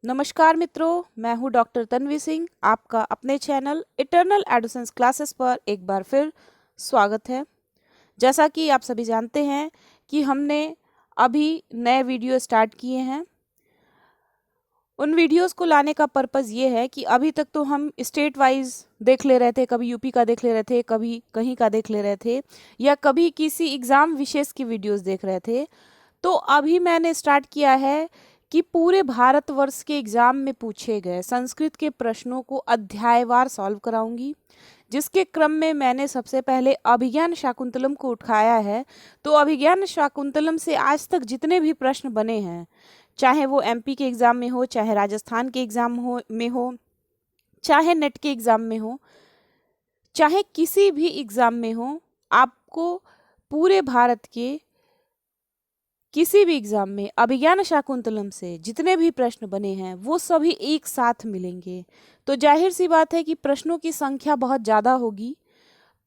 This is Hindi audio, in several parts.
नमस्कार मित्रों, मैं हूं डॉक्टर तन्वी सिंह। आपका अपने चैनल इटर्नल एडोसेंस क्लासेस पर एक बार फिर स्वागत है। जैसा कि आप सभी जानते हैं कि हमने अभी नए वीडियो स्टार्ट किए हैं। उन वीडियोस को लाने का पर्पज़ ये है कि अभी तक तो हम स्टेट वाइज देख ले रहे थे, कभी यूपी का देख ले रहे थे, कभी कहीं का देख ले रहे थे, या कभी किसी एग्ज़ाम विशेष की वीडियोस देख रहे थे। तो अभी मैंने स्टार्ट किया है कि पूरे भारतवर्ष के एग्जाम में पूछे गए संस्कृत के प्रश्नों को अध्यायवार सॉल्व कराऊंगी, जिसके क्रम में मैंने सबसे पहले अभिज्ञान शाकुंतलम को उठाया है। तो अभिज्ञान शाकुंतलम से आज तक जितने भी प्रश्न बने हैं, चाहे वो एमपी के एग्जाम में हो, चाहे राजस्थान के एग्जाम हो, चाहे नेट के एग्जाम में हो, चाहे किसी भी एग्जाम में हो, आपको पूरे भारत के किसी भी एग्जाम में अभिज्ञान शाकुंतलम से जितने भी प्रश्न बने हैं वो सभी एक साथ मिलेंगे। तो जाहिर सी बात है कि प्रश्नों की संख्या बहुत ज़्यादा होगी,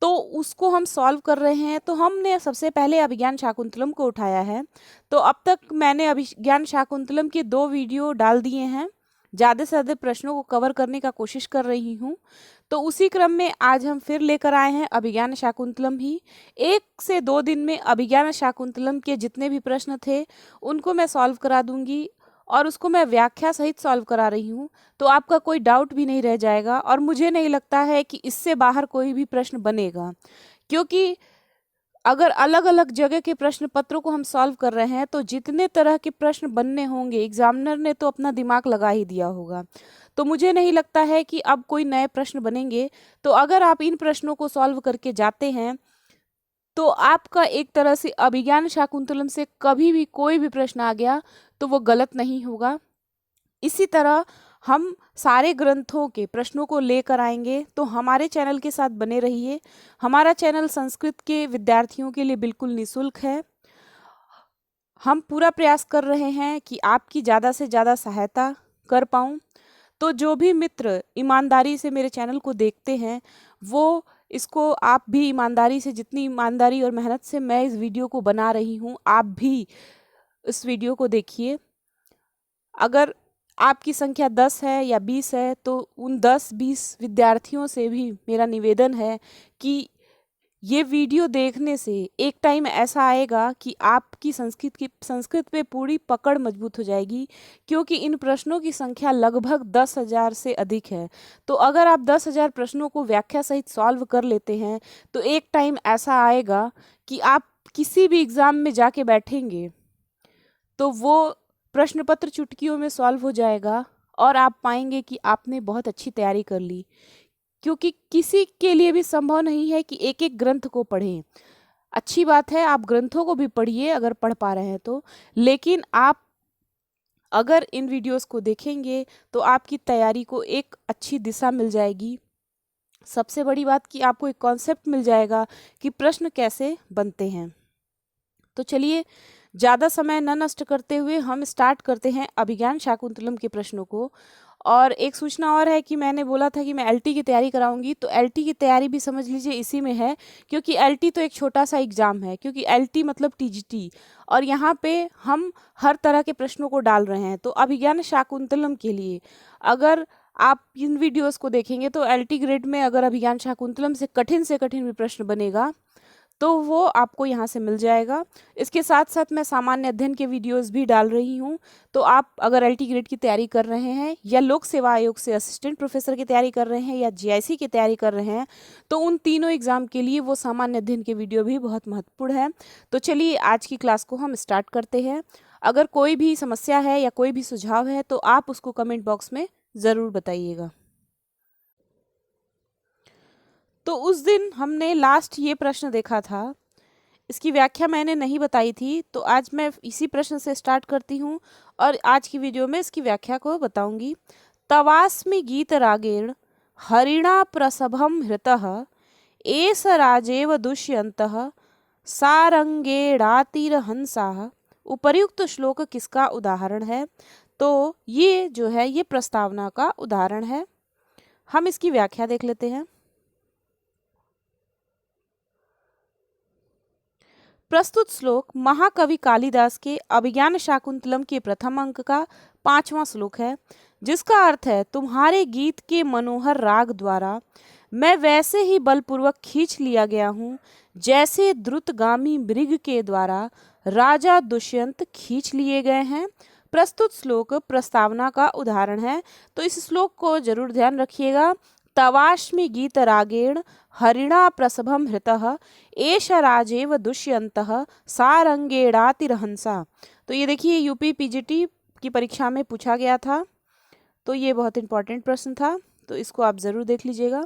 तो उसको हम सॉल्व कर रहे हैं। तो हमने सबसे पहले अभिज्ञान शाकुंतलम को उठाया है। तो अब तक मैंने अभिज्ञान शाकुंतलम के 2 वीडियो डाल दिए हैं। ज़्यादा से ज़्यादा प्रश्नों को कवर करने का कोशिश कर रही हूँ। तो उसी क्रम में आज हम फिर लेकर आए हैं अभिज्ञान शाकुंतलम ही। 1 से 2 दिन में अभिज्ञान शाकुंतलम के जितने भी प्रश्न थे उनको मैं सॉल्व करा दूंगी, और उसको मैं व्याख्या सहित सॉल्व करा रही हूँ। तो आपका कोई डाउट भी नहीं रह जाएगा, और मुझे नहीं लगता है कि इससे बाहर कोई भी प्रश्न बनेगा, क्योंकि अगर अलग अलग जगह के प्रश्न पत्रों को हम सॉल्व कर रहे हैं तो जितने तरह के प्रश्न बनने होंगे एग्जामिनर ने तो अपना दिमाग लगा ही दिया होगा। तो मुझे नहीं लगता है कि अब कोई नए प्रश्न बनेंगे। तो अगर आप इन प्रश्नों को सॉल्व करके जाते हैं तो आपका एक तरह से अभिज्ञान शाकुंतलम से कभी भी कोई भी प्रश्न आ गया तो वो गलत नहीं होगा। इसी तरह हम सारे ग्रंथों के प्रश्नों को लेकर आएंगे, तो हमारे चैनल के साथ बने रहिए। हमारा चैनल संस्कृत के विद्यार्थियों के लिए बिल्कुल निःशुल्क है। हम पूरा प्रयास कर रहे हैं कि आपकी ज़्यादा से ज़्यादा सहायता कर पाऊँ। तो जो भी मित्र ईमानदारी से मेरे चैनल को देखते हैं, वो इसको आप भी ईमानदारी से, जितनी ईमानदारी और मेहनत से मैं इस वीडियो को बना रही हूँ, आप भी इस वीडियो को देखिए। अगर आपकी संख्या 10 है या 20 है तो उन 10-20 विद्यार्थियों से भी मेरा निवेदन है कि ये वीडियो देखने से एक टाइम ऐसा आएगा कि आपकी संस्कृत पे पूरी पकड़ मजबूत हो जाएगी, क्योंकि इन प्रश्नों की संख्या लगभग 10,000 से अधिक है। तो अगर आप 10,000 प्रश्नों को व्याख्या सहित सॉल्व कर लेते हैं तो एक टाइम ऐसा आएगा कि आप किसी भी एग्जाम में जाके बैठेंगे तो वो प्रश्न पत्र चुटकियों में सॉल्व हो जाएगा, और आप पाएंगे कि आपने बहुत अच्छी तैयारी कर ली। क्योंकि किसी के लिए भी संभव नहीं है कि एक एक ग्रंथ को पढ़ें। अच्छी बात है, आप ग्रंथों को भी पढ़िए अगर पढ़ पा रहे हैं तो, लेकिन आप अगर इन वीडियोस को देखेंगे तो आपकी तैयारी को एक अच्छी दिशा मिल जाएगी। सबसे बड़ी बात कि आपको एक कॉन्सेप्ट मिल जाएगा कि प्रश्न कैसे बनते हैं। तो चलिए, ज़्यादा समय न नष्ट करते हुए हम स्टार्ट करते हैं अभिज्ञान शाकुंतलम के प्रश्नों को। और एक सूचना और है कि मैंने बोला था कि मैं एलटी की तैयारी कराऊंगी, तो एलटी की तैयारी भी समझ लीजिए इसी में है, क्योंकि एलटी तो एक छोटा सा एग्जाम है, क्योंकि एलटी मतलब टीजीटी, और यहाँ पे हम हर तरह के प्रश्नों को डाल रहे हैं। तो अभिज्ञान शाकुंतलम के लिए अगर आप इन वीडियोस को देखेंगे तो एलटी ग्रेड में अगर अभिज्ञान शाकुंतलम से कठिन भी प्रश्न बनेगा तो वो आपको यहाँ से मिल जाएगा। इसके साथ साथ मैं सामान्य अध्ययन के वीडियोस भी डाल रही हूँ। तो आप अगर एलटी ग्रेड की तैयारी कर रहे हैं, या लोक सेवा आयोग से असिस्टेंट प्रोफेसर की तैयारी कर रहे हैं, या जीआईसी की तैयारी कर रहे हैं, तो उन तीनों एग्जाम के लिए वो सामान्य अध्ययन के वीडियो भी बहुत महत्वपूर्ण है। तो चलिए, आज की क्लास को हम स्टार्ट करते हैं। अगर कोई भी समस्या है या कोई भी सुझाव है तो आप उसको कमेंट बॉक्स में ज़रूर बताइएगा। तो उस दिन हमने लास्ट ये प्रश्न देखा था, इसकी व्याख्या मैंने नहीं बताई थी, तो आज मैं इसी प्रश्न से स्टार्ट करती हूँ और आज की वीडियो में इसकी व्याख्या को बताऊंगी। तवास्मि गीत रागेण हरिणा प्रसभम हृतः एस राजेव दुष्यंतः सारंगेणातिरहंसाः। उपर्युक्त श्लोक किसका उदाहरण है? तो ये जो है ये प्रस्तावना का उदाहरण है। हम इसकी व्याख्या देख लेते हैं। प्रस्तुत श्लोक महाकवि कालिदास के अभिज्ञान शाकुंतलम के प्रथम अंक का 5वां श्लोक है, जिसका अर्थ है तुम्हारे गीत के मनोहर राग द्वारा मैं वैसे ही बलपूर्वक खींच लिया गया हूँ जैसे द्रुतगामी मृग के द्वारा राजा दुष्यंत खींच लिए गए हैं। प्रस्तुत श्लोक प्रस्तावना का उदाहरण है, तो इस श्लोक को जरूर ध्यान रखिएगा। तवाश्मि गीत रागेण हरिणा प्रसभम हृतः एष राजेव दुष्यंतः सारंगेणातिरहंसा। तो ये देखिए यूपी पीजीटी की परीक्षा में पूछा गया था, तो ये बहुत इंपॉर्टेंट प्रश्न था, तो इसको आप जरूर देख लीजिएगा।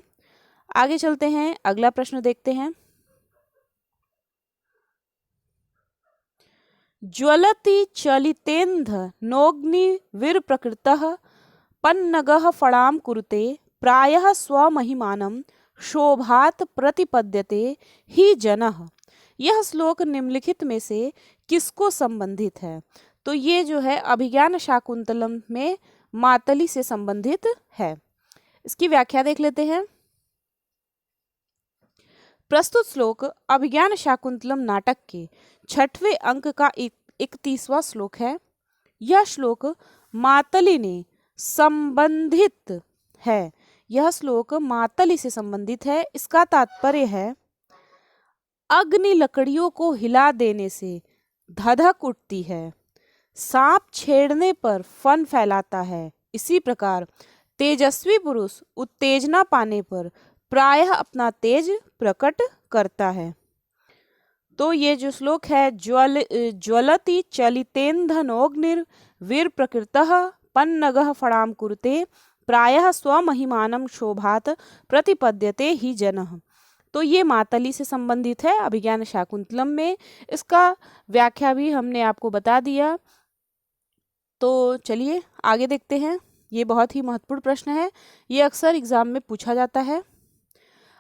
आगे चलते हैं, अगला प्रश्न देखते हैं। ज्वलति चलितेन्ध नोग्निविर प्रकृतः पन्नगः फणाम कुरुते प्रायः स्वमहिमानं शोभात प्रतिपद्यते ही जनः। यह श्लोक निम्नलिखित में से किसको संबंधित है? तो ये जो है अभिज्ञान शाकुंतलम में मातली से संबंधित है। इसकी व्याख्या देख लेते हैं। प्रस्तुत श्लोक अभिज्ञान शाकुंतलम नाटक के 6वें अंक का 31वां श्लोक है। यह श्लोक मातली ने संबंधित है। यह श्लोक मातली से संबंधित है। इसका तात्पर्य है अग्नि लकड़ियों को हिला देने से धधक उठती है, सांप छेड़ने पर फन फैलाता है, इसी प्रकार तेजस्वी पुरुष उत्तेजना पाने पर प्रायः अपना तेज प्रकट करता है। तो ये जो श्लोक है ज्वलति चलितेन्धनोग्निर्वीर प्रकृतः पन्नगः फणाम कुरुते प्रायः स्वमहिमानं शोभात प्रतिपद्यते ही जनः। तो ये मातली से संबंधित है अभिज्ञान शाकुंतलम में। इसका व्याख्या भी हमने आपको बता दिया। तो चलिए आगे देखते हैं। ये बहुत ही महत्वपूर्ण प्रश्न है, ये अक्सर एग्जाम में पूछा जाता है।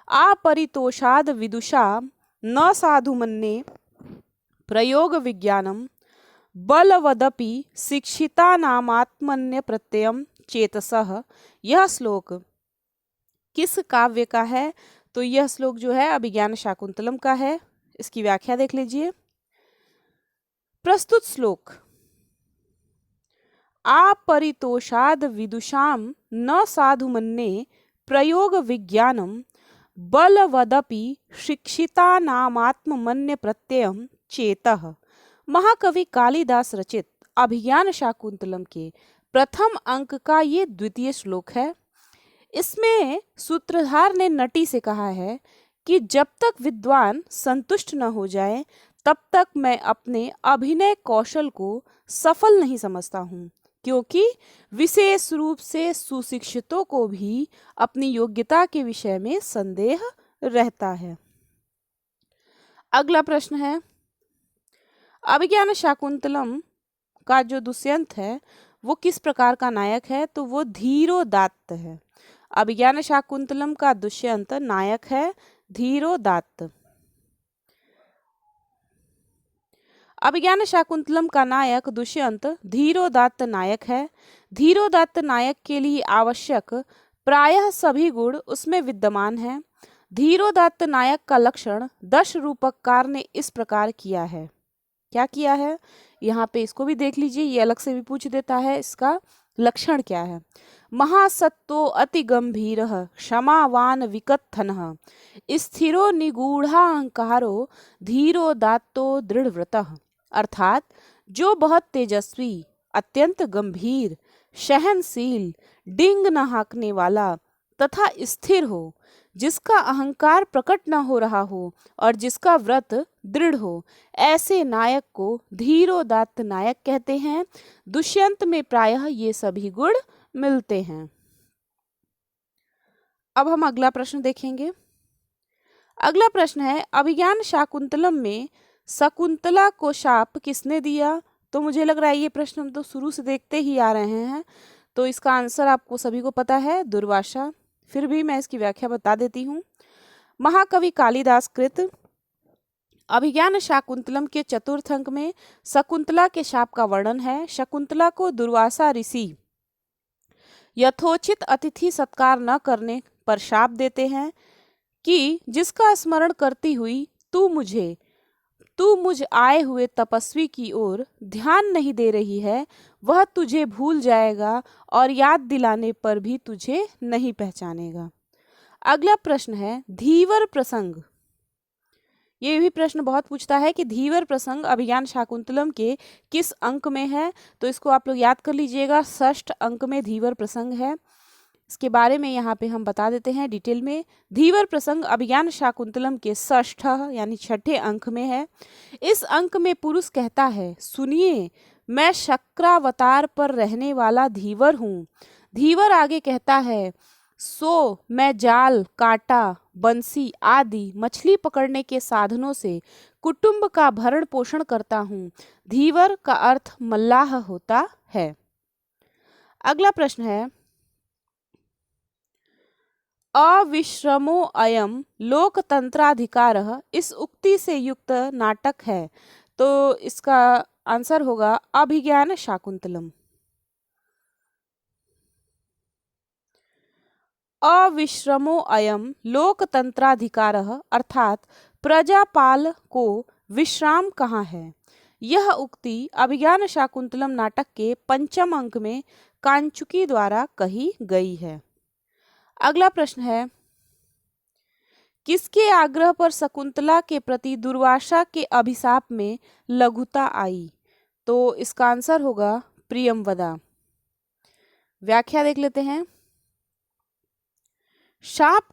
अपरितोषाद विदुषा न साधु मन्ये प्रयोग विज्ञानम बलवदपि शिक्षितानामात्मन्य प्रत्ययम चेतसः। यह श्लोक किस काव्य का है? तो यह श्लोक जो है अभिज्ञान शाकुंतलम का है। इसकी व्याख्या देख लीजिए। प्रस्तुत श्लोक अपरितोषाद विदुषाम न साधु मन्ये प्रयोग विज्ञानम बलवदपि शिक्षितानामात्मन्य प्रत्ययम चेतः। महाकवि कालिदास रचित अभिज्ञान शाकुंतलम के प्रथम अंक का ये द्वितीय श्लोक है। इसमें सूत्रधार ने नटी से कहा है कि जब तक विद्वान संतुष्ट न हो जाए तब तक मैं अपने अभिनय कौशल को सफल नहीं समझता हूँ, क्योंकि विशेष रूप से सुशिक्षितों को भी अपनी योग्यता के विषय में संदेह रहता है। अगला प्रश्न है, अभिज्ञान शाकुंतलम का जो दुष्यंत है वो किस प्रकार का नायक है? तो वो धीरोदात्त है। अभिज्ञान शाकुंतलम का दुष्यंत नायक है धीरोदात्त। अभिज्ञान शाकुंतलम का नायक दुष्यंत धीरोदात्त नायक है। धीरोदात्त नायक के लिए आवश्यक प्रायः सभी गुण उसमें विद्यमान हैं। धीरोदात्त नायक का लक्षण दश रूपककार ने इस प्रकार किया है। क्या किया है? यहाँ पे इसको भी देख लीजिए, ये अलग से भी पूछ देता है इसका लक्षण क्या है। महासत्तो अति गंभीर क्षमावान विकत्थनः स्थिरो निगूढ़ाहंकारो धीरोदात्तो दृढ़व्रतः। अर्थात जो बहुत तेजस्वी, अत्यंत गंभीर, सहनशील, डिंग न हाँकने वाला तथा स्थिर हो, जिसका अहंकार प्रकट न हो रहा हो और जिसका व्रत दृढ़ हो, ऐसे नायक को धीरोदात्त नायक कहते हैं। दुष्यंत में प्रायः ये सभी गुण मिलते हैं। अब हम अगला प्रश्न देखेंगे। अगला प्रश्न है, अभिज्ञान शाकुंतलम में शकुंतला को शाप किसने दिया? तो मुझे लग रहा है ये प्रश्न हम तो शुरू से देखते ही आ रहे हैं, तो इसका आंसर आपको सभी को पता है, दुर्वासा। फिर भी मैं इसकी व्याख्या बता देती हूँ। महाकवि कालिदास कृत अभिज्ञान शाकुंतलम के चतुर्थ अंक में शकुंतला के शाप का वर्णन है। शकुंतला को दुर्वासा ऋषि यथोचित अतिथि सत्कार न करने पर शाप देते हैं कि जिसका स्मरण करती हुई तू मुझे तू मुझ आए हुए तपस्वी की ओर ध्यान नहीं दे रही है, वह तुझे भूल जाएगा और याद दिलाने पर भी तुझे नहीं पहचानेगा। अगला प्रश्न है धीवर प्रसंग। ये भी प्रश्न बहुत पूछता है कि धीवर प्रसंग अभिज्ञान शाकुंतलम के किस अंक में है, तो इसको आप लोग याद कर लीजिएगा, षष्ठ अंक में धीवर प्रसंग है। इसके बारे में यहाँ पे हम बता देते हैं डिटेल में। धीवर प्रसंग अभिज्ञान शाकुंतलम के षष्ठ यानी छठे अंक में है। इस अंक में पुरुष कहता है, सुनिए मैं शक्रावतार पर रहने वाला धीवर हूँ। धीवर आगे कहता है, सो मैं जाल, कांटा, बंसी आदि मछली पकड़ने के साधनों से कुटुंब का भरण पोषण करता हूँ। धीवर का अर्थ मल्लाह होता है। अगला प्रश्न है अविश्रमो अयम लोकतंत्राधिकारः इस उक्ति से युक्त नाटक है, तो इसका आंसर होगा अभिज्ञान शाकुंतलम। अविश्रमो अयम लोकतंत्राधिकारः अर्थात प्रजापाल को विश्राम कहाँ है, यह उक्ति अभिज्ञान शाकुंतलम नाटक के पंचम अंक में कांचुकी द्वारा कही गई है। अगला प्रश्न है किसके आग्रह पर शकुंतला के प्रति दुर्वासा के अभिशाप में लघुता आई, तो इसका आंसर होगा प्रियंवदा। व्याख्या देख लेते हैं। शाप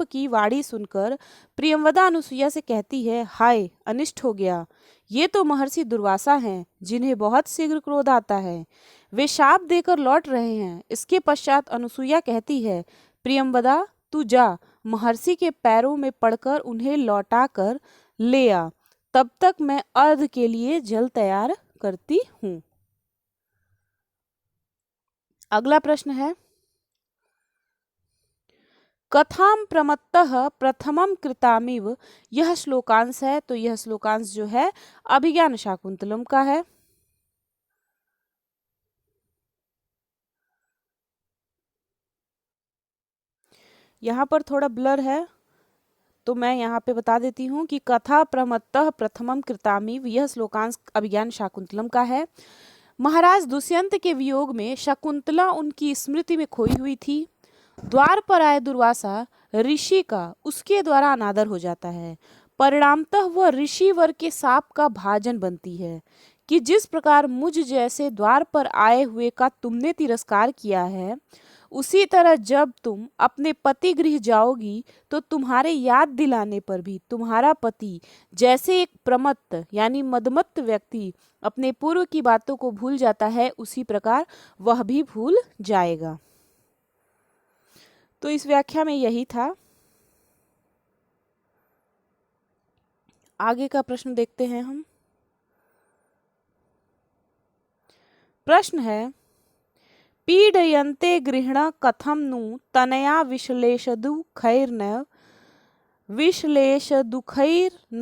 की वाणी सुनकर प्रियंवदा अनुसुईया से कहती है, हाय अनिष्ट हो गया, ये तो महर्षि दुर्वासा हैं जिन्हें बहुत शीघ्र क्रोध आता है, वे शाप देकर लौट रहे हैं। इसके पश्चात अनुसुईया कहती है, प्रियंवदा तू जा महर्षि के पैरों में पड़कर उन्हें लौटा कर ले आ, तब तक मैं अर्घ के लिए जल तैयार करती हूँ। अगला प्रश्न है कथाम प्रमत्तः प्रथमम कृतामिव, यह श्लोकांश है, तो यह श्लोकांश जो है अभिज्ञान शाकुंतलम का है। यहाँ पर थोड़ा ब्लर है तो मैं यहाँ पे बता देती हूँ कि कथा प्रमत्तः प्रथमम कृतामिव यह श्लोकांश अभिज्ञान शाकुंतलम का है। महाराज दुष्यंत के वियोग में शकुंतला उनकी स्मृति में खोई हुई थी। द्वार पर आए दुर्वासा ऋषि का उसके द्वारा अनादर हो जाता है। परिणामतः वह ऋषि वर के शाप का भाजन बनती है कि जिस प्रकार मुझ जैसे द्वार पर आए हुए का तुमने तिरस्कार किया है, उसी तरह जब तुम अपने पति गृह जाओगी तो तुम्हारे याद दिलाने पर भी तुम्हारा पति जैसे एक प्रमत्त यानी मदमत्त व्यक्ति अपने पूर्व की बातों को भूल जाता है, उसी प्रकार वह भी भूल जाएगा। तो इस व्याख्या में यही था। आगे का प्रश्न देखते हैं हम। प्रश्न है पीडयन्ते गृहण कथम नु तनया विश्लेषदुखैर्न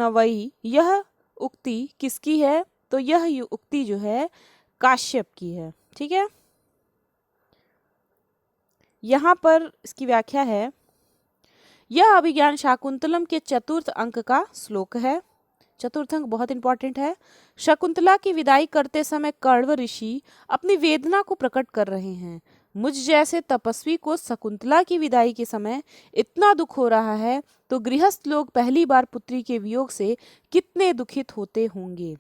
वै, यह उक्ति किसकी है, तो यह उक्ति जो है काश्यप की है। ठीक है, यहाँ पर इसकी व्याख्या है, यह अभिज्ञान शाकुंतलम के चतुर्थ अंक का श्लोक है। चतुर्थ अंक बहुत इंपॉर्टेंट है। शकुंतला की विदाई करते समय कण्व ऋषि अपनी वेदना को प्रकट कर रहे हैं। मुझ जैसे तपस्वी को शकुंतला की विदाई के समय इतना दुख हो रहा है, तो गृहस्थ लोग पहली बार पुत्री के वियोग से कितने दुखित होते होंगे।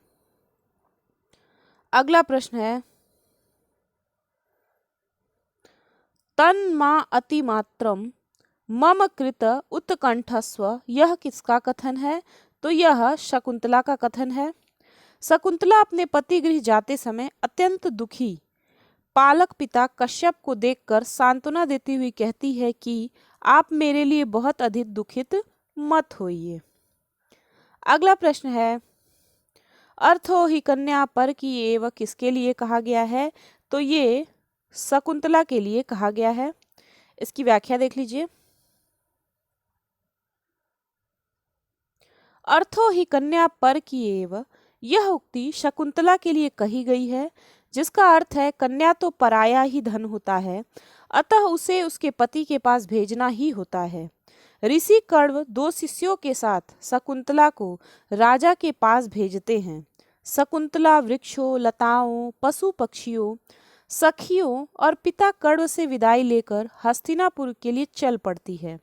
अगला प्रश्न है तन्मा अतिमात्रम मम कृत उत्कंठस्व, यह किसका कथन है, तो यह शकुंतला का कथन है। शकुंतला अपने पति गृह जाते समय अत्यंत दुखी पालक पिता कश्यप को देखकर सांत्वना देती हुई कहती है कि आप मेरे लिए बहुत अधिक दुखित मत होइए। अगला प्रश्न है अर्थो ही कन्या पर की एवं किसके लिए कहा गया है, तो ये शकुंतला के लिए कहा गया है। इसकी व्याख्या देख लीजिए। अर्थो ही कन्या पर की एव, यह उक्ति शकुंतला के लिए कही गई है, जिसका अर्थ है कन्या तो पराया ही धन होता है, अतः उसे उसके पति के पास भेजना ही होता है। ऋषि कण्व दो शिष्यों के साथ शकुंतला को राजा के पास भेजते हैं। शकुंतला वृक्षों, लताओं, पशु पक्षियों, सखियों और पिता कण्व से विदाई लेकर हस्तिनापुर के लिए चल पड़ती है।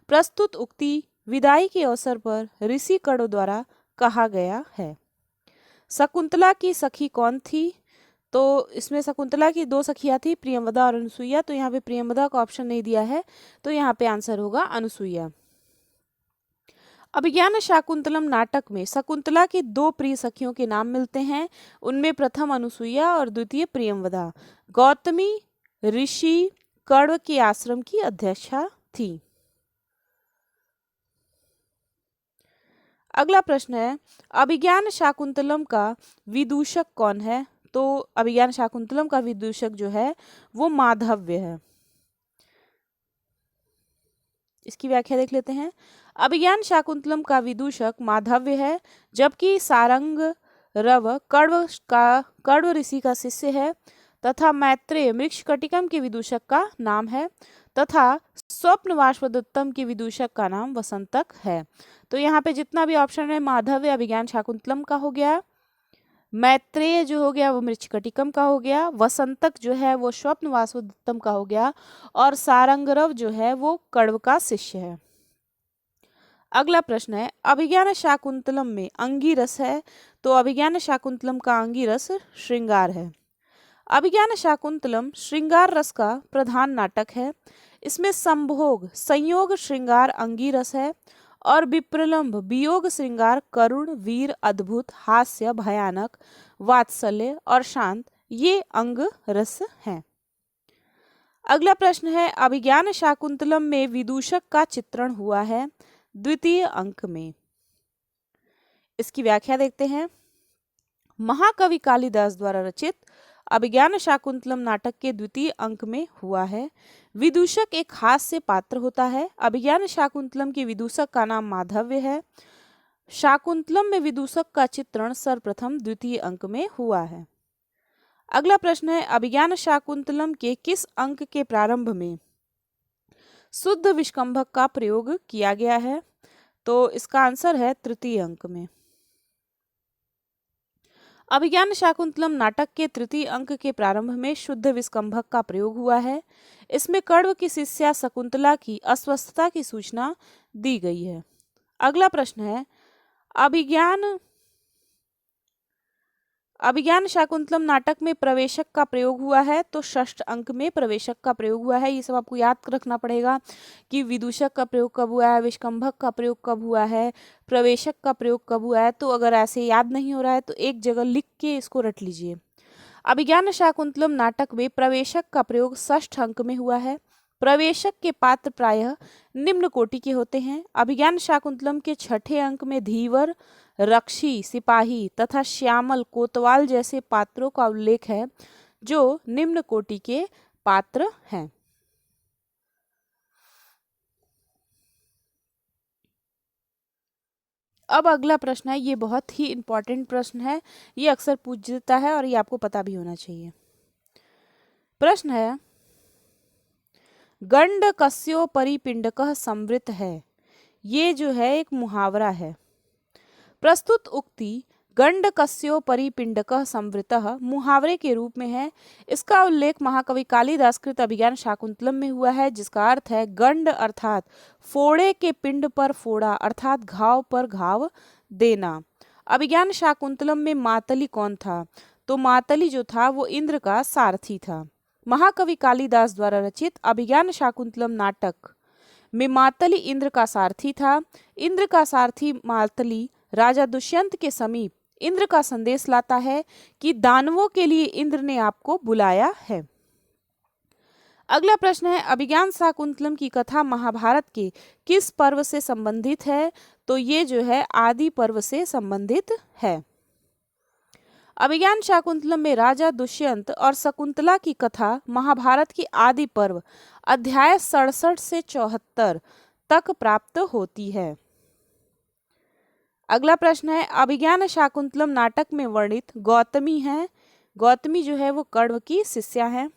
प्रस्तुत उक्ति विदाई के अवसर पर ऋषि कण्व द्वारा कहा गया है। शकुंतला की सखी कौन थी? तो इसमें शकुंतला की दो सखियां थी, प्रियंवदा और अनुसुईया। तो यहाँ पे प्रियंवदा का ऑप्शन नहीं दिया है, तो यहाँ पे आंसर होगा अनुसुईया। अभिज्ञान शाकुंतलम नाटक में शकुंतला की दो प्रिय सखियों के नाम मिलते हैं। उनमें प्रथम अनुसुईया और द्वितीय प्रियंवदा। गौतमी ऋषि कण्व के आश्रम की अध्यक्षा थी। अगला प्रश्न है, अभिज्ञान शाकुंतलम का विदूषक कौन है? तो अभिज्ञान शाकुंतलम का विदूषक जो है वो माधव्य है। इसकी व्याख्या देख लेते हैं। अभिज्ञान शाकुंतलम का विदूषक माधव्य है, जबकि सारंग रव कण्व ऋषि का शिष्य है, तथा मैत्रेय मृक्षकटिकम के विदूषक का नाम है, तथा स्वप्न वाष्पदत्तम के विदूषक का नाम वसंतक है। तो यहाँ पे जितना भी ऑप्शन है, माधव्य अभिज्ञान शाकुंतलम का हो गया, मैत्रेय जो हो गया वो मृक्षकटिकम का हो गया, वसंतक जो है वो स्वप्न वासुदत्तम का हो गया, और सारंगरव जो है वो कण्व का शिष्य है। अगला प्रश्न है, अभिज्ञान शाकुंतलम में अंगिरस है। तो अभिज्ञान शाकुंतलम का अंगिरस श्रृंगार है। अभिज्ञान शाकुंतलम श्रृंगार रस का प्रधान नाटक है। इसमें संभोग संयोग श्रृंगार अंगिरस है, और विप्रलंभ वियोग श्रृंगार करुण वीर अद्भुत हास्य भयानक वात्सल्य और शांत ये अंग रस हैं। अगला प्रश्न है, अभिज्ञान शाकुंतलम में विदूषक का चित्रण हुआ है द्वितीय अंक में। इसकी व्याख्या देखते हैं। महाकवि कालिदास द्वारा रचित अभिज्ञान शाकुंतलम नाटक के द्वितीय अंक में हुआ है। विदूषक एक हास्य पात्र होता है। अभिज्ञान शाकुंतलम के विदूषक का नाम माधव्य है। शाकुंतलम में विदूषक का चित्रण सर्वप्रथम द्वितीय अंक में हुआ है। अगला प्रश्न है, अभिज्ञान शाकुंतलम के किस अंक के प्रारंभ में शुद्ध विष्कंभक का प्रयोग किया गया है? तो इसका आंसर है तृतीय अंक में। अभिज्ञान शाकुंतलम नाटक के तृतीय अंक के प्रारंभ में शुद्ध विष्कंभक का प्रयोग हुआ है। इसमें कण्व की शिष्या शकुंतला की अस्वस्थता की सूचना दी गई है। अगला प्रश्न है, अभिज्ञान शाकुंतलम नाटक में प्रवेशक का प्रयोग हुआ है। तो षष्ठ अंक में प्रवेशक का प्रयोग हुआ है। ये सब आपको याद रखना पड़ेगा कि विदूषक का प्रयोग कब हुआ है, विष्कंभक का प्रयोग कब हुआ है, प्रवेशक का प्रयोग कब हुआ है। तो अगर ऐसे याद नहीं हो रहा है तो एक जगह लिख के इसको रट लीजिए। अभिज्ञान शाकुंतलम नाटक में प्रवेशक का प्रयोग षष्ठ अंक में हुआ है। प्रवेशक के पात्र प्रायः निम्न कोटि के होते हैं। अभिज्ञान शाकुंतलम के छठे अंक में धीवर, रक्षी, सिपाही तथा श्यामल कोतवाल जैसे पात्रों का उल्लेख है, जो निम्न कोटि के पात्र हैं। अब अगला प्रश्न है, ये बहुत ही इंपॉर्टेंट प्रश्न है, ये अक्सर पूछ जाता है और ये आपको पता भी होना चाहिए। प्रश्न है, गंड कस्यो परिपिंडकः संवृत है। ये जो है एक मुहावरा है। प्रस्तुत उक्ति गंड कस्यो परिपिंडकः संवृतः मुहावरे के रूप में है। इसका उल्लेख महाकवि कालिदास कृत अभिज्ञान शाकुंतलम में हुआ है, जिसका अर्थ है गंड अर्थात फोड़े के पिंड पर फोड़ा अर्थात घाव पर घाव देना। अभिज्ञान शाकुंतलम में मातली कौन था? तो मातली जो था वो इंद्र का सारथी था। महाकवि कालिदास द्वारा रचित अभिज्ञान शाकुंतलम नाटक में मातली इंद्र का सारथी था। इंद्र का सारथी मातली राजा दुष्यंत के समीप इंद्र का संदेश लाता है कि दानवों के लिए इंद्र ने आपको बुलाया है। अगला प्रश्न है, अभिज्ञान शाकुंतलम की कथा महाभारत के किस पर्व से संबंधित है? तो ये जो है आदि पर्व से संबंधित है। अभिज्ञान शाकुंतलम में राजा दुष्यंत और शकुंतला की कथा महाभारत की आदि पर्व अध्याय 67 से 74 तक प्राप्त होती है। अगला प्रश्न है, अभिज्ञान शाकुंतलम नाटक में वर्णित गौतमी है। गौतमी जो है वो कण्व की शिष्या है।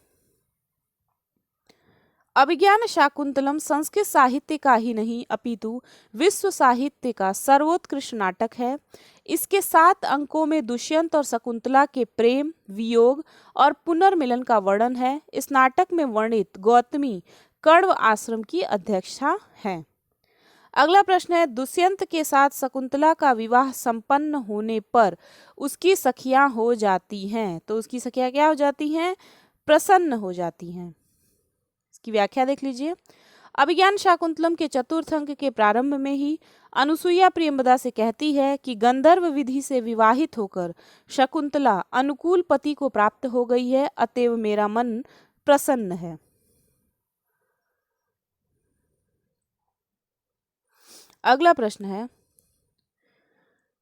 अभिज्ञान शाकुंतलम संस्कृत साहित्य का ही नहीं अपितु विश्व साहित्य का सर्वोत्कृष्ट नाटक है। इसके 7 अंकों में दुष्यंत और शकुंतला के प्रेम, वियोग और पुनर्मिलन का वर्णन है। इस नाटक में वर्णित गौतमी कण्व आश्रम की अध्यक्षा है। अगला प्रश्न है, दुष्यंत के साथ शकुंतला का विवाह संपन्न होने पर उसकी सखियां हो जाती हैं। तो उसकी सखियां क्या हो जाती हैं? प्रसन्न हो जाती हैं। इसकी व्याख्या देख लीजिए। अभिज्ञान शाकुंतलम के चतुर्थ अंक के प्रारंभ में ही अनुसुईया प्रियंवदा से कहती है कि गंधर्व विधि से विवाहित होकर शकुंतला अनुकूल पति को प्राप्त हो गई है, अतएव मेरा मन प्रसन्न है। अगला प्रश्न है,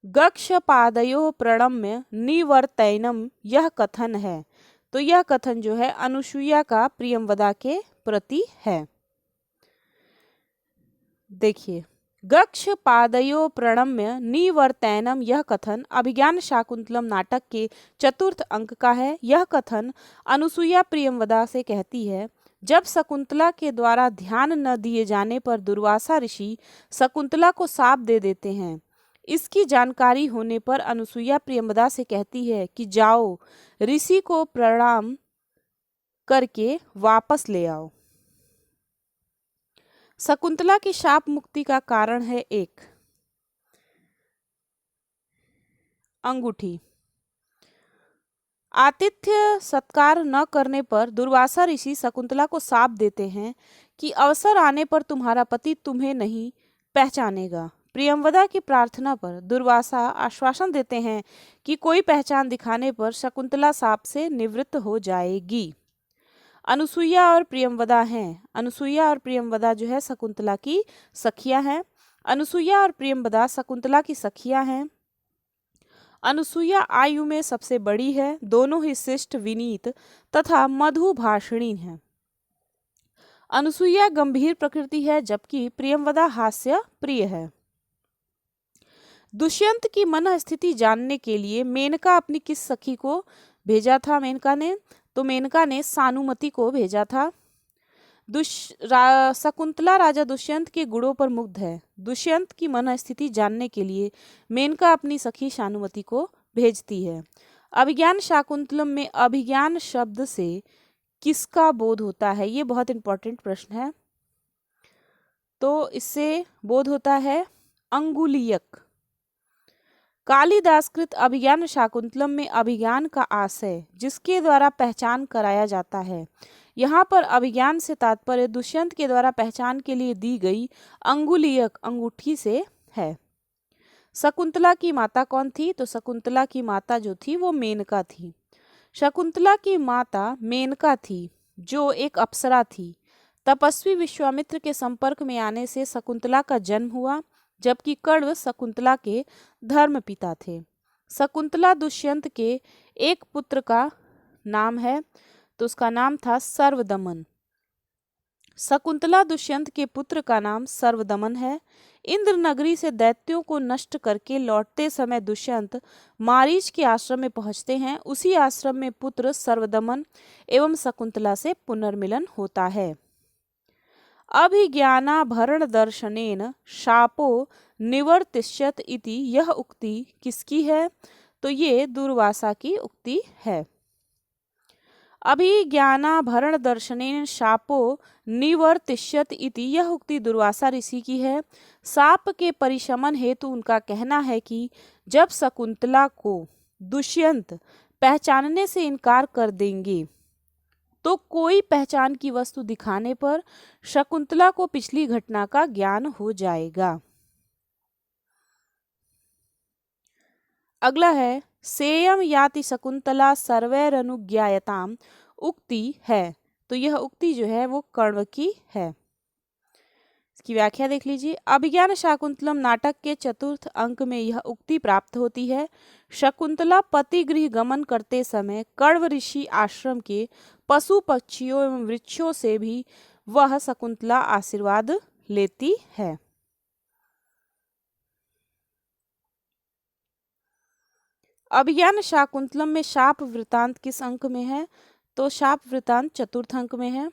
गक्ष पादयो प्रणम्य निवर्तैनम यह कथन है। तो यह कथन जो है अनुसुईया का प्रियंवदा के प्रति है। देखिए, गक्ष पादयो प्रणम्य निवर्तैनम यह कथन अभिज्ञान शाकुंतलम नाटक के चतुर्थ अंक का है। यह कथन अनुसुईया प्रियंवदा से कहती है, जब शकुंतला के द्वारा ध्यान न दिए जाने पर दुर्वासा ऋषि शकुंतला को शाप दे देते हैं। इसकी जानकारी होने पर अनुसुईया प्रियंवदा से कहती है कि जाओ ऋषि को प्रणाम करके वापस ले आओ। शकुंतला की शाप मुक्ति का कारण है एक, अंगूठी। आतिथ्य सत्कार न करने पर दुर्वासा ऋषि शकुंतला को शाप देते हैं कि अवसर आने पर तुम्हारा पति तुम्हें नहीं पहचानेगा। प्रियंवदा की प्रार्थना पर दुर्वासा आश्वासन देते हैं कि कोई पहचान दिखाने पर शकुंतला शाप से निवृत्त हो जाएगी। अनुसुईया और प्रियंवदा हैं। अनुसुईया और प्रियंवदा जो है शकुंतला की सखियां हैं। अनुसुईया और प्रियंवदा शकुंतला की सखियां हैं। अनुसुईया आयु में सबसे बड़ी है। दोनों ही शिष्ट, विनीत तथा मधुभाषिणी हैं। अनुसुईया गंभीर प्रकृति है जबकि प्रियंवदा हास्य प्रिय है। दुष्यंत की मन स्थिति जानने के लिए मेनका अपनी किस सखी को भेजा था? मेनका ने सानुमति को भेजा था। शकुंतला राजा दुष्यंत के गुणों पर मुग्ध है। दुष्यंत की मन स्थिति जानने के लिए मेनका अपनी सखी सानुमति को भेजती है। अभिज्ञान शाकुंतलम में अभिज्ञान शब्द से किसका बोध होता है? ये बहुत इंपॉर्टेंट प्रश्न है। तो इससे बोध होता है अंगुलीयक। कालिदासकृत अभिज्ञान शाकुंतलम में अभिज्ञान का आशय जिसके द्वारा पहचान कराया जाता है। यहाँ पर अभिज्ञान से तात्पर्य दुष्यंत के द्वारा पहचान के लिए दी गई अंगुलीयक अंगूठी से है। शकुंतला की माता कौन थी? तो शकुंतला की माता जो थी वो मेनका थी। शकुंतला की माता मेनका थी जो एक अप्सरा थी। तपस्वी विश्वामित्र के संपर्क में आने से शकुंतला का जन्म हुआ, जबकि कण्व शकुंतला के धर्म पिता थे। शकुंतला दुष्यंत के एक पुत्र का नाम है, तो उसका नाम था सर्वदमन। शकुंतला दुष्यंत के पुत्र का नाम सर्वदमन है। इंद्र नगरी से दैत्यों को नष्ट करके लौटते समय दुष्यंत मारीच के आश्रम में पहुंचते हैं। उसी आश्रम में पुत्र सर्वदमन एवं शकुंतला से पुनर्मिलन होता है। अभिज्ञानाभरण दर्शनेन शापो निवर्तिष्यत इति यह उक्ति किसकी है? तो ये दुर्वासा की उक्ति है। अभिज्ञानाभरण दर्शनेन शापो निवर्तिष्यत इति यह उक्ति दुर्वासा ऋषि की है। शाप के परिशमन हेतु उनका कहना है कि जब शकुंतला को दुष्यंत पहचानने से इनकार कर देंगे तो कोई पहचान की वस्तु दिखाने पर शकुंतला को पिछली घटना का ज्ञान हो जाएगा। अगला है, सेयम याति शकुंतला सर्वैरनुज्ञायताम उक्ति है। तो यह उक्ति जो है वो कण्व की है। इसकी व्याख्या देख लीजिए। अभिज्ञान शाकुंतलम नाटक के चतुर्थ अंक में यह उक्ति प्राप्त होती है। शकुंतला पति गृह गमन करते समय कण्व ऋषि आश्रम के पशु पक्षियों एवं वृक्षों से भी वह शकुंतला आशीर्वाद लेती है। अभिज्ञान शाकुंतलम में शाप वृतांत किस अंक में है? तो शाप वृतांत चतुर्थ अंक में है।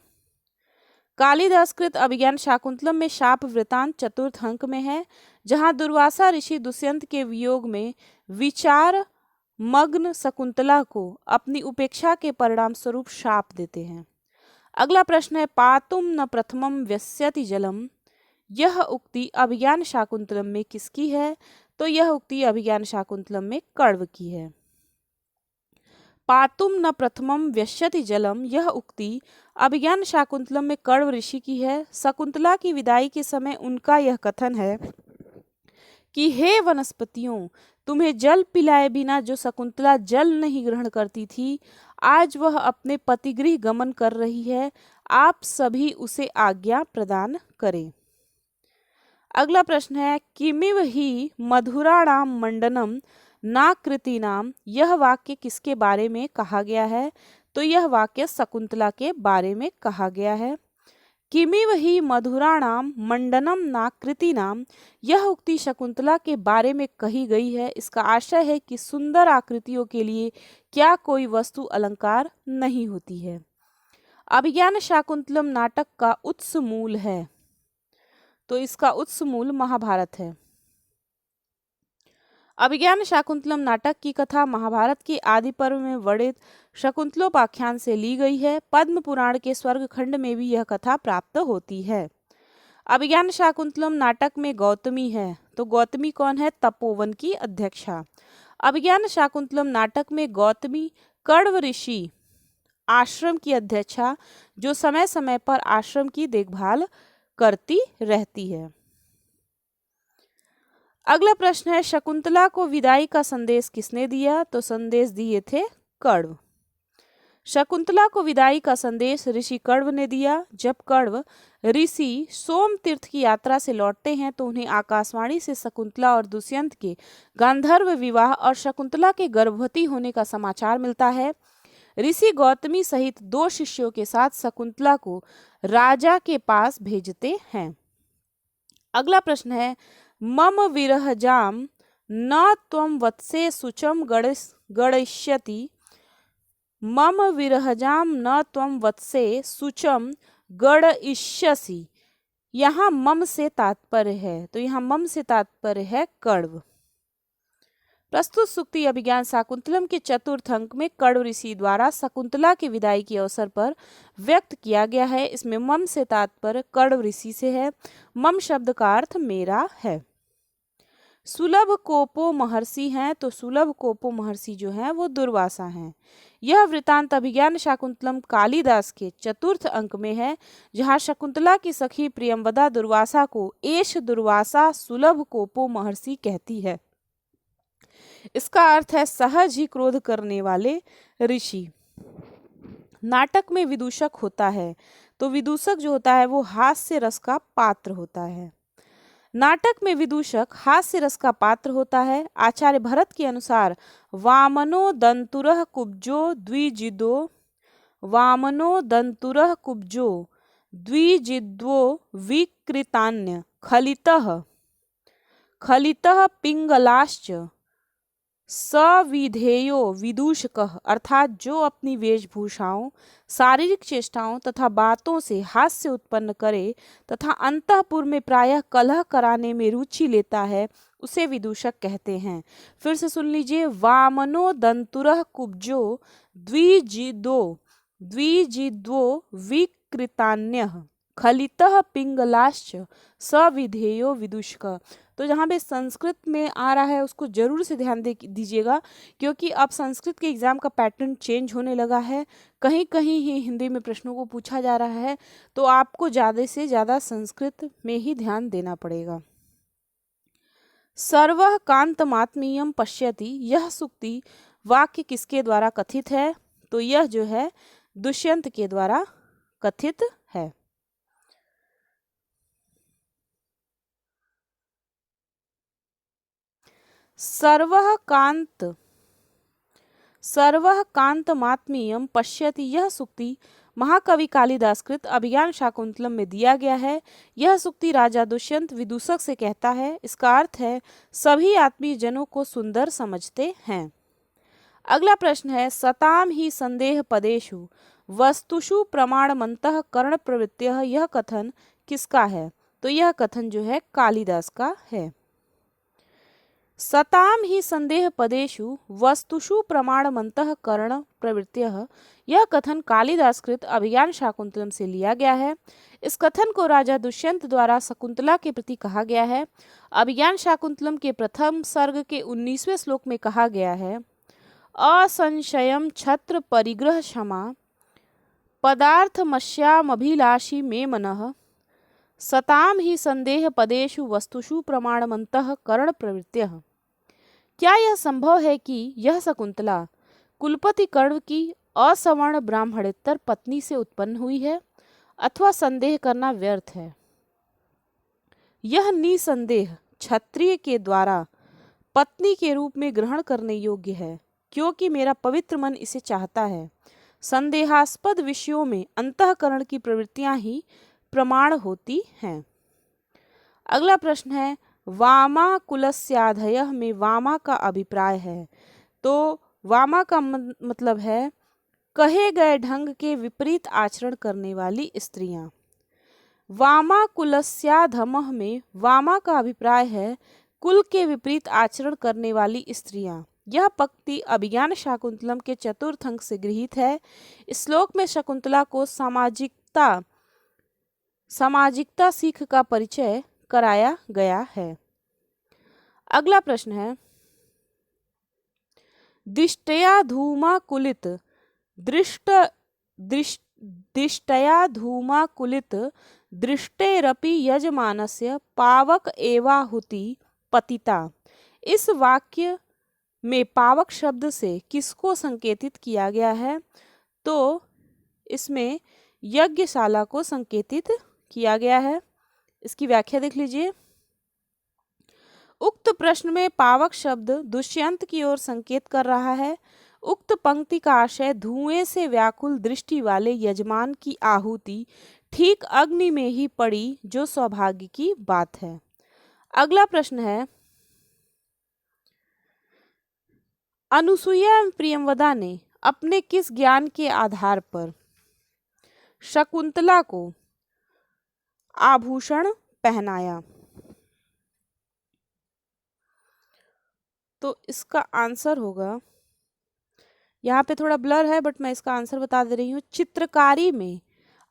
कालिदास कृत अभिज्ञान शाकुंतलम में शाप वृतांत चतुर्थ अंक में है, जहां दुर्वासा ऋषि दुष्यंत के वियोग में विचार मग्न शकुंतला को अपनी उपेक्षा के परिणाम स्वरूप शाप देते हैं। अगला प्रश्न है, पातुम न प्रथमम व्यस्यति जलम, यह उक्ति अभिज्ञान शाकुंतलम में किसकी है? तो यह उक्ति अभिज्ञान शाकुंतलम में कण्व की है। पातुम न प्रथमम व्यस्यति जलम, यह उक्ति अभिज्ञान शाकुंतलम में कण्व ऋषि की है। शकुंतला की विदाई के समय उनका यह कथन है कि हे वनस्पतियों, तुम्हें जल पिलाए बिना जो शकुंतला जल नहीं ग्रहण करती थी, आज वह अपने पतिगृह गमन कर रही है, आप सभी उसे आज्ञा प्रदान करें। अगला प्रश्न है, किमिव ही मधुराणाम मंडनम नाकृतीनाम, यह वाक्य किसके बारे में कहा गया है? तो यह वाक्य शकुंतला के बारे में कहा गया है। किमिव ही मधुराणाम मंडनम नाकृतीनाम, यह उक्ति शकुंतला के बारे में कही गई है। इसका आशय है कि सुंदर आकृतियों के लिए क्या कोई वस्तु अलंकार नहीं होती है। अभिज्ञान शाकुंतलम नाटक का उत्स मूल है, तो इसका उत्स मूल महाभारत है। अभिज्ञान शाकुंतलम नाटक की कथा महाभारत के आदि पर्व में वर्णित शकुंतलोपाख्यान से ली गई है। पद्म पुराण के स्वर्ग खंड में भी यह कथा प्राप्त होती है। अभिज्ञान शाकुंतलम नाटक में गौतमी है, तो गौतमी कौन है? तपोवन की अध्यक्षा। अभिज्ञान शाकुंतलम नाटक में गौतमी कण्व ऋषि आश्रम की अध्यक्षा, जो समय समय पर आश्रम की देखभाल करती रहती है। अगला प्रश्न है, शकुंतला को विदाई का संदेश किसने दिया? तो संदेश दिए थे कण्व। शकुंतला को विदाई का संदेश ऋषि कण्व ने दिया। जब कण्व ऋषि सोम तीर्थ की यात्रा से लौटते हैं तो उन्हें आकाशवाणी से शकुंतला और दुष्यंत के गांधर्व विवाह और शकुंतला के गर्भवती होने का समाचार मिलता है। ऋषि गौतमी सहित 2 शिष्यों के साथ शकुंतला को राजा के पास भेजते हैं। अगला प्रश्न है, मम विरहजाम न त्वं वत्से शुचम गणिष्यति, मम विरहजाम न त्वं वत्से शुचम गणिष्यसि, यहाँ मम से तात्पर्य है, तो यहाँ मम से तात्पर्य है कण्व। प्रस्तुत सूक्ति अभिज्ञान शाकुंतलम के चतुर्थ अंक में कण्व ऋषि द्वारा शकुंतला की विदाई के अवसर पर व्यक्त किया गया है। इसमें मम से तात्पर्य कण्व ऋषि से है। मम शब्द का अर्थ मेरा है। सुलभ कोपो महर्षि हैं, तो सुलभ कोपो महर्षि जो हैं वो दुर्वासा हैं। यह वृतांत अभिज्ञान शाकुंतलम कालिदास के चतुर्थ अंक में है, जहाँ शकुंतला की सखी प्रियंवदा दुर्वासा को एष दुर्वासा सुलभ कोपो महर्षि कहती है। इसका अर्थ है सहज ही क्रोध करने वाले ऋषि। नाटक में विदूषक होता है, तो विदूषक जो होता है वो हास्य रस का पात्र होता है। नाटक में विदूषक हास्य रस का पात्र होता है। आचार्य भरत के अनुसार वामनो दंतुरः कुब्जो द्विजिदो, वामनो दंतुरः कुब्जो द्विजिद्वो विकृतान्य खलितः खलितः पिंगलाश्च सविधेयो विदूषकः, अर्थात जो अपनी वेशभूषाओं, शारीरिक चेष्टाओं तथा बातों से हास्य उत्पन्न करे तथा अंतःपुर में प्रायः कलह कराने में रुचि लेता है, उसे विदूषक कहते हैं। फिर से सुन लीजिए, वामनो दंतुरः कुब्जो द्विजिदो विकृतान्यः खलितः पिंगलाश्च सविधेयो विदूषक। तो जहाँ पे संस्कृत में आ रहा है उसको जरूर से ध्यान दीजिएगा, क्योंकि अब संस्कृत के एग्जाम का पैटर्न चेंज होने लगा है। कहीं कहीं ही हिंदी में प्रश्नों को पूछा जा रहा है, तो आपको ज़्यादा से ज़्यादा संस्कृत में ही ध्यान देना पड़ेगा। सर्वः कांतमात्मीयम पश्यति, यह सूक्ति वाक्य किसके द्वारा कथित है? तो यह जो है दुष्यंत के द्वारा कथित है। सर्वः कांतमात्मीयम पश्यति, यह सूक्ति महाकवि कालिदास कृत अभिज्ञान शाकुंतलम में दिया गया है। यह सूक्ति राजा दुष्यंत विदूषक से कहता है। इसका अर्थ है सभी आत्मीय जनों को सुंदर समझते हैं। अगला प्रश्न है, सताम ही संदेह पदेषु वस्तुषु प्रमाणमन्तः करण प्रवृत्तियः, यह कथन किसका है? तो यह कथन जो है कालिदास का है। सताम ही संदेह पदेषु वस्तुषु प्रमाणमन्तः करण प्रवृत्तियः, यह कथन कालिदास कृत अभिज्ञान शाकुंतलम से लिया गया है। इस कथन को राजा दुष्यंत द्वारा शकुंतला के प्रति कहा गया है। अभिज्ञान शाकुंतलम के प्रथम सर्ग के 19वें श्लोक में कहा गया है, असंशयम छत्र परिग्रह क्षमा पदार्थमस्यामभिलाषी मे मनः सताम ही संदेह पदेषु वस्तुषु प्रमाणमन्तः करण प्रवृत्तियः। क्या यह संभव है कि यह शकुंतला कुलपति कर्ण की असवर्ण ब्राह्मणेतर पत्नी से उत्पन्न हुई है, अथवा संदेह करना व्यर्थ है? यह निसंदेह क्षत्रिय के द्वारा पत्नी के रूप में ग्रहण करने योग्य है, क्योंकि मेरा पवित्र मन इसे चाहता है। संदेहास्पद विषयों में अंतःकरण की प्रवृत्तियां ही प्रमाण होती हैं। अगला प्रश्न है, वामा कुलस्याधयः में वामा का अभिप्राय है। तो वामा का मतलब है कहे गए ढंग के विपरीत आचरण करने वाली स्त्रियां। वामा कुलस्याधमः में वामा का अभिप्राय है कुल के विपरीत आचरण करने वाली स्त्रियां। यह पंक्ति अभिज्ञान शाकुंतलम के चतुर्थ अंक से गृहीत है। इस श्लोक में शकुंतला को सामाजिकता सीख का परिचय कराया गया है। अगला प्रश्न है, दिष्टया धूमाकुलित दिष्टया धूमाकुलित दृष्टेरपि यजमानस्य पावक एवाहुति पतिता। इस वाक्य में पावक शब्द से किसको संकेतित किया गया है? तो इसमें यज्ञशाला को संकेतित किया गया है। इसकी व्याख्या देख लीजिए। उक्त प्रश्न में पावक शब्द दुष्यंत की ओर संकेत कर रहा है। उक्त पंक्ति का आशय धुएं से व्याकुल दृष्टि वाले यजमान की आहुति ठीक अग्नि में ही पड़ी, जो सौभाग्य की बात है। अगला प्रश्न है, अनुसुईया एवं प्रियंवदा ने अपने किस ज्ञान के आधार पर शकुंतला को आभूषण पहनाया? तो इसका आंसर होगा, यहाँ पे थोड़ा ब्लर है बट मैं इसका आंसर बता दे रही हूँ, चित्रकारी में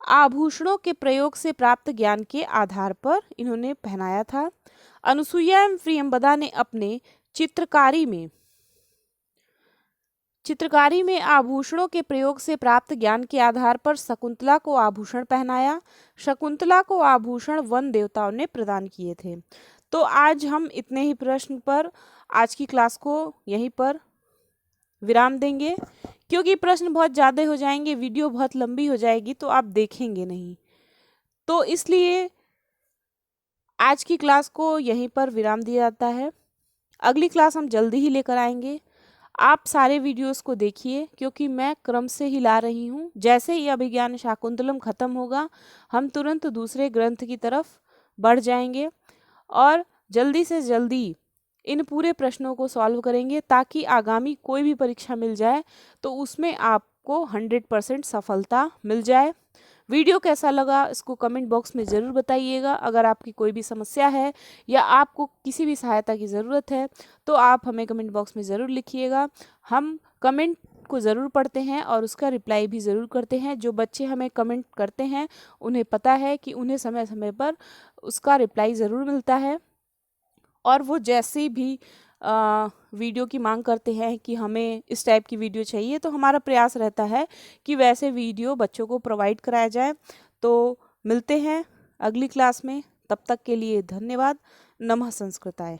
आभूषणों के प्रयोग से प्राप्त ज्ञान के आधार पर इन्होंने पहनाया था। अनुसुईया एवं प्रियंवदा ने अपने चित्रकारी में आभूषणों के प्रयोग से प्राप्त ज्ञान के आधार पर शकुंतला को आभूषण पहनाया। शकुंतला को आभूषण वन देवताओं ने प्रदान किए थे। तो आज हम इतने ही प्रश्न पर आज की क्लास को यहीं पर विराम देंगे, क्योंकि प्रश्न बहुत ज़्यादा हो जाएंगे, वीडियो बहुत लंबी हो जाएगी तो आप देखेंगे नहीं। तो इसलिए आज की क्लास को यहीं पर विराम दिया जाता है। अगली क्लास हम जल्दी ही लेकर आएंगे। आप सारे वीडियोस को देखिए, क्योंकि मैं क्रम से ही ला रही हूँ। जैसे ही अभिज्ञान शाकुंतलम खत्म होगा, हम तुरंत दूसरे ग्रंथ की तरफ बढ़ जाएंगे और जल्दी से जल्दी इन पूरे प्रश्नों को सॉल्व करेंगे, ताकि आगामी कोई भी परीक्षा मिल जाए तो उसमें आपको 100% सफलता मिल जाए। वीडियो कैसा लगा इसको कमेंट बॉक्स में ज़रूर बताइएगा। अगर आपकी कोई भी समस्या है या आपको किसी भी सहायता की ज़रूरत है तो आप हमें कमेंट बॉक्स में ज़रूर लिखिएगा। हम कमेंट को ज़रूर पढ़ते हैं और उसका रिप्लाई भी ज़रूर करते हैं। जो बच्चे हमें कमेंट करते हैं उन्हें पता है कि उन्हें समय समय पर उसका रिप्लाई ज़रूर मिलता है, और वो जैसे भी वीडियो की मांग करते हैं कि हमें इस टाइप की वीडियो चाहिए, तो हमारा प्रयास रहता है कि वैसे वीडियो बच्चों को प्रोवाइड कराया जाए। तो मिलते हैं अगली क्लास में, तब तक के लिए धन्यवाद। नमः संस्कृताय।